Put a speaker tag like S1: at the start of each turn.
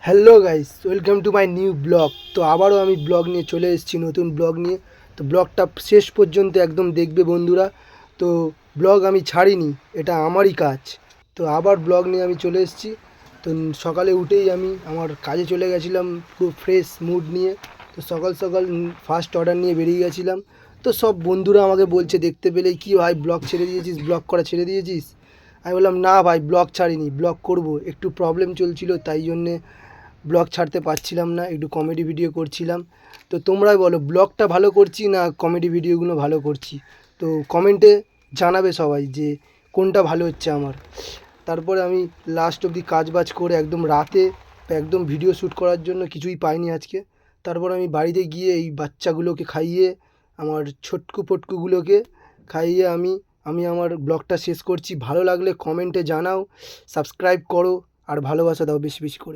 S1: Hello guys, welcome to my new blog. তো আবারও আমি ব্লগ নিয়ে চলে এসেছি, নতুন ব্লগ নিয়ে। তো ব্লগটা শেষ পর্যন্ত একদম দেখবে বন্ধুরা। তো ব্লগ আমি ছাড়িনি, এটা আমারই কাজ। তো আবার ব্লগ নিয়ে আমি চলে এসেছি। তো সকালে উঠেই আমি আমার কাজে চলে গেছিলাম পুরো ফ্রেশ মুড নিয়ে। তো সকাল সকাল ফার্স্ট অর্ডার নিয়ে বেরিয়ে গেছিলাম। তো সব বন্ধুরা আমাকে বলছে, দেখতে পেলেই, কি ভাই ব্লগ ছেড়ে দিয়েছিস, ব্লগ করা ছেড়ে দিয়েছিস? আমি বললাম, না ভাই, ব্লগ ছাড়িনি, ব্লগ করব। একটু প্রবলেম চলছিল, তাই জন্যে ব্লগ ছাড়তে পারছিলাম না, একটু কমেডি ভিডিও করছিলাম। তো তোমরাই বলো, ব্লগটা ভালো করছি না কমেডি ভিডিওগুলো ভালো করছি? তো কমেন্টে জানাবে সবাই যে কোনটা ভালো হচ্ছে আমার। তারপরে আমি লাস্ট অবধি কাজ বাজ করে একদম রাতে একদম ভিডিও শ্যুট করার জন্য কিছুই পাইনি আজকে। তারপর আমি বাড়িতে গিয়ে এই বাচ্চাগুলোকে খাইয়ে, আমার ছোটকু পটকুগুলোকে খাইয়ে আমি আমার ব্লগটা শেষ করছি। ভালো লাগলে কমেন্টে জানাও, সাবস্ক্রাইব করো আর ভালোবাসা দাও বেশি বেশি করে।